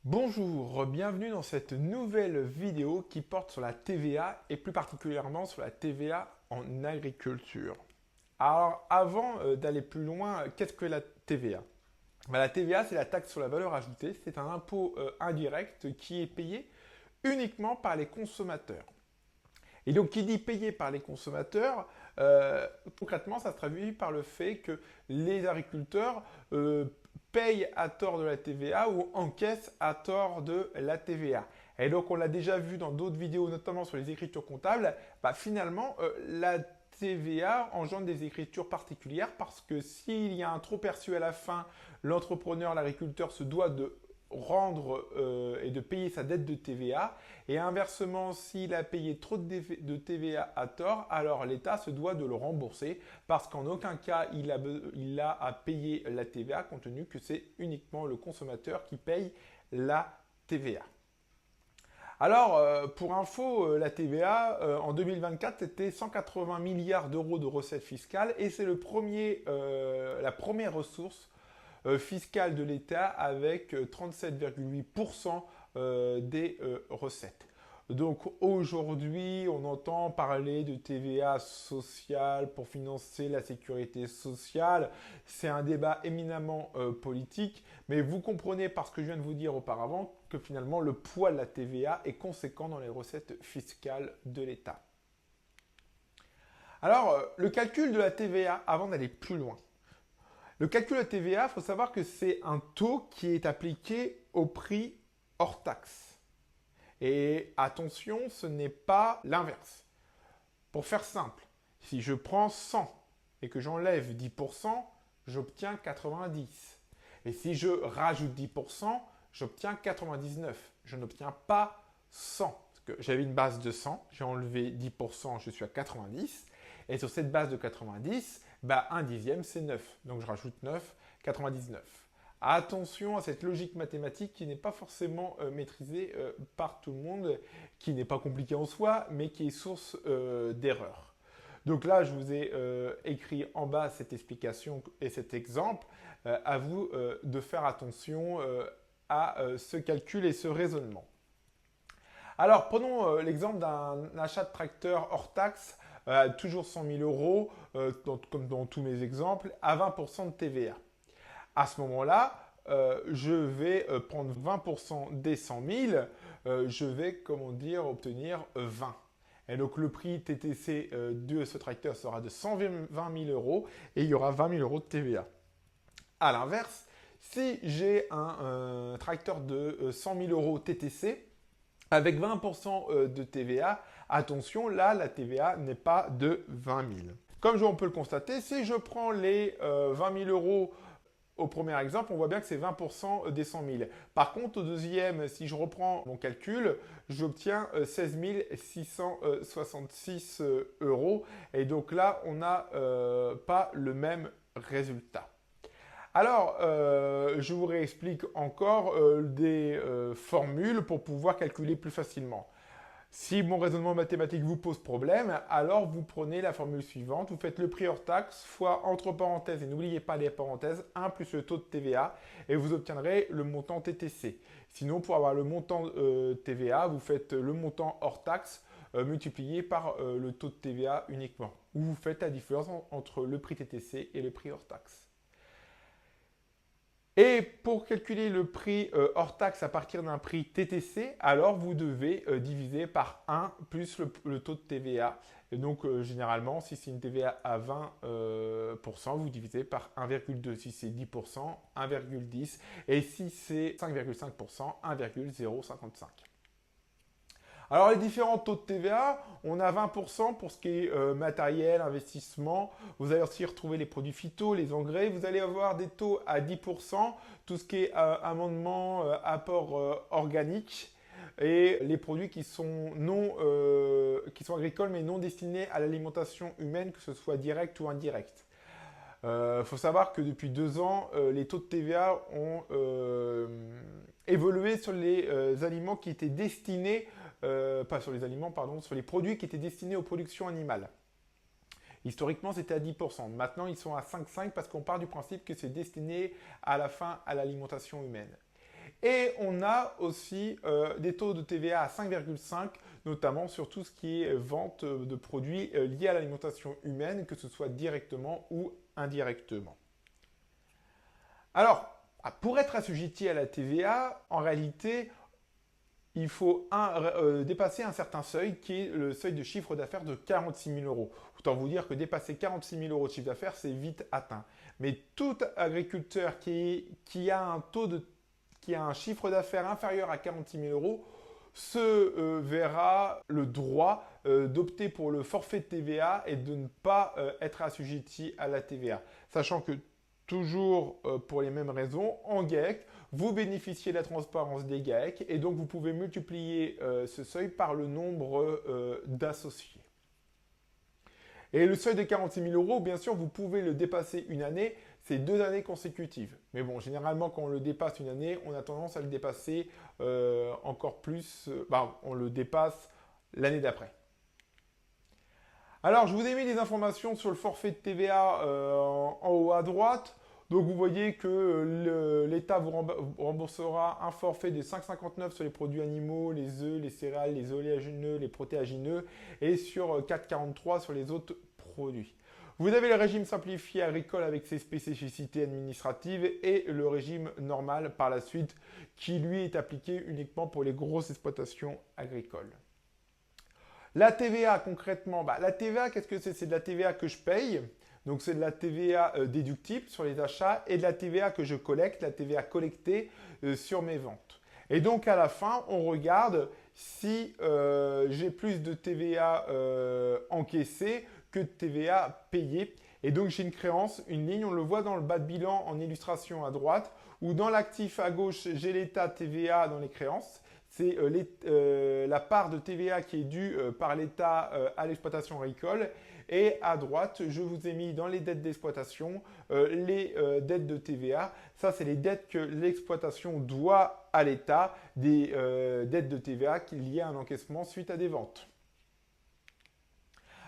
Bonjour, bienvenue dans cette nouvelle vidéo qui porte sur la TVA et plus particulièrement sur la TVA en agriculture. Alors avant d'aller plus loin, qu'est-ce que la TVA? La TVA, c'est la taxe sur la valeur ajoutée, c'est un impôt indirect qui est payé uniquement par les consommateurs. Et donc, qui dit payé par les consommateurs, concrètement, ça se traduit par le fait que les agriculteurs payent à tort de la TVA ou encaissent à tort de la TVA. Et donc, on l'a déjà vu dans d'autres vidéos, notamment sur les écritures comptables, finalement, la TVA engendre des écritures particulières parce que s'il y a un trop perçu à la fin, l'entrepreneur, l'agriculteur se doit de rendre et de payer sa dette de TVA. Et inversement, s'il a payé trop de TVA à tort, alors l'État se doit de le rembourser parce qu'en aucun cas il a à payer la TVA compte tenu que c'est uniquement le consommateur qui paye la TVA. Alors, pour info, la TVA en 2024 c'était 180 milliards d'euros de recettes fiscales et c'est la première ressource fiscale de l'État avec 37,8% des recettes. Donc aujourd'hui, on entend parler de TVA sociale pour financer la sécurité sociale. C'est un débat éminemment politique, mais vous comprenez par ce que je viens de vous dire auparavant que finalement le poids de la TVA est conséquent dans les recettes fiscales de l'État. Alors, le calcul de la TVA, avant d'aller plus loin, le calcul de la TVA, il faut savoir que c'est un taux qui est appliqué au prix hors taxe. Et attention, ce n'est pas l'inverse. Pour faire simple, si je prends 100 et que j'enlève 10%, j'obtiens 90. Et si je rajoute 10%, j'obtiens 99. Je n'obtiens pas 100. Parce que j'avais une base de 100, j'ai enlevé 10%, je suis à 90. Et sur cette base de 90, un dixième, c'est 9. Donc je rajoute 9, 99. Attention à cette logique mathématique qui n'est pas forcément maîtrisée par tout le monde, qui n'est pas compliquée en soi, mais qui est source d'erreurs. Donc là, je vous ai écrit en bas cette explication et cet exemple. À vous de faire attention à ce calcul et ce raisonnement. Alors, prenons l'exemple d'un achat de tracteur hors taxe, toujours 100 000 euros, comme dans tous mes exemples, à 20% de TVA. À ce moment-là, je vais prendre 20% des 100 000, je vais, comment dire, obtenir 20. Et donc le prix TTC de ce tracteur sera de 120 000 euros et il y aura 20 000 euros de TVA. À l'inverse, si j'ai un tracteur de 100 000 euros TTC, avec 20% de TVA, attention, là, la TVA n'est pas de 20 000. Comme on peut le constater, si je prends les 20 000 euros au premier exemple, on voit bien que c'est 20% des 100 000. Par contre, au deuxième, si je reprends mon calcul, j'obtiens 16 666 euros. Et donc là, on n'a pas le même résultat. Alors, je vous réexplique encore des formules pour pouvoir calculer plus facilement. Si mon raisonnement mathématique vous pose problème, alors vous prenez la formule suivante. Vous faites le prix hors taxe fois entre parenthèses, et n'oubliez pas les parenthèses, 1 plus le taux de TVA, et vous obtiendrez le montant TTC. Sinon, pour avoir le montant TVA, vous faites le montant hors taxe multiplié par le taux de TVA uniquement. Ou vous faites la différence entre le prix TTC et le prix hors taxe. Et pour calculer le prix hors taxe à partir d'un prix TTC, alors vous devez diviser par 1 plus le taux de TVA. Et donc généralement, si c'est une TVA à 20%, vous divisez par 1,2. Si c'est 10%, 1,10. Et si c'est 5,5%, 1,055. Alors les différents taux de TVA, on a 20% pour ce qui est matériel, investissement. Vous allez aussi retrouver les produits phyto, les engrais. Vous allez avoir des taux à 10%, tout ce qui est amendement, apport organique et les produits qui sont qui sont agricoles mais non destinés à l'alimentation humaine, que ce soit direct ou indirect. Il faut savoir que depuis 2 ans, les taux de TVA ont évolué sur les aliments qui étaient destinés, pas sur les aliments, pardon, sur les produits qui étaient destinés aux productions animales. Historiquement, c'était à 10%. Maintenant, ils sont à 5,5 parce qu'on part du principe que c'est destiné à la fin à l'alimentation humaine. Et on a aussi des taux de TVA à 5,5, notamment sur tout ce qui est vente de produits liés à l'alimentation humaine, que ce soit directement ou indirectement. Alors, pour être assujetti à la TVA, en réalité, il faut dépasser un certain seuil qui est le seuil de chiffre d'affaires de 46 000 euros. Autant vous dire que dépasser 46 000 euros de chiffre d'affaires, c'est vite atteint. Mais tout agriculteur qui a un chiffre d'affaires inférieur à 46 000 euros se verra le droit d'opter pour le forfait de TVA et de ne pas être assujetti à la TVA. Sachant que toujours pour les mêmes raisons, en GAEC, vous bénéficiez de la transparence des GAEC et donc vous pouvez multiplier ce seuil par le nombre d'associés. Et le seuil de 46 000 euros, bien sûr, vous pouvez le dépasser une année, c'est 2 années consécutives. Mais bon, généralement, quand on le dépasse une année, on a tendance à le dépasser encore plus, on le dépasse l'année d'après. Alors, je vous ai mis des informations sur le forfait de TVA en haut à droite. Donc, vous voyez que l'État vous remboursera un forfait de 5,59 sur les produits animaux, les œufs, les céréales, les oléagineux, les protéagineux et sur 4,43 sur les autres produits. Vous avez le régime simplifié agricole avec ses spécificités administratives et le régime normal par la suite qui lui est appliqué uniquement pour les grosses exploitations agricoles. La TVA concrètement, la TVA qu'est-ce que c'est? C'est de la TVA que je paye. Donc c'est de la TVA déductible sur les achats et de la TVA que je collecte, la TVA collectée sur mes ventes. Et donc à la fin, on regarde si j'ai plus de TVA encaissée que de TVA payée. Et donc j'ai une créance, une ligne, on le voit dans le bas de bilan en illustration à droite, ou dans l'actif à gauche, j'ai l'état TVA dans les créances. C'est la part de TVA qui est due par l'État à l'exploitation agricole. Et à droite, je vous ai mis dans les dettes d'exploitation les dettes de TVA. Ça, c'est les dettes que l'exploitation doit à l'État, des dettes de TVA liées à un encaissement suite à des ventes.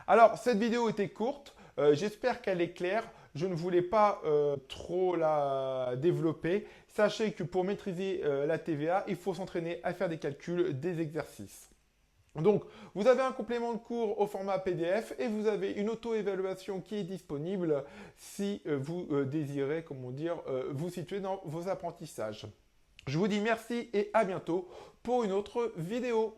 Alors, cette vidéo était courte. J'espère qu'elle est claire. Je ne voulais pas trop la développer. Sachez que pour maîtriser la TVA, il faut s'entraîner à faire des calculs, des exercices. Donc, vous avez un complément de cours au format PDF et vous avez une auto-évaluation qui est disponible si vous désirez, vous situer dans vos apprentissages. Je vous dis merci et à bientôt pour une autre vidéo.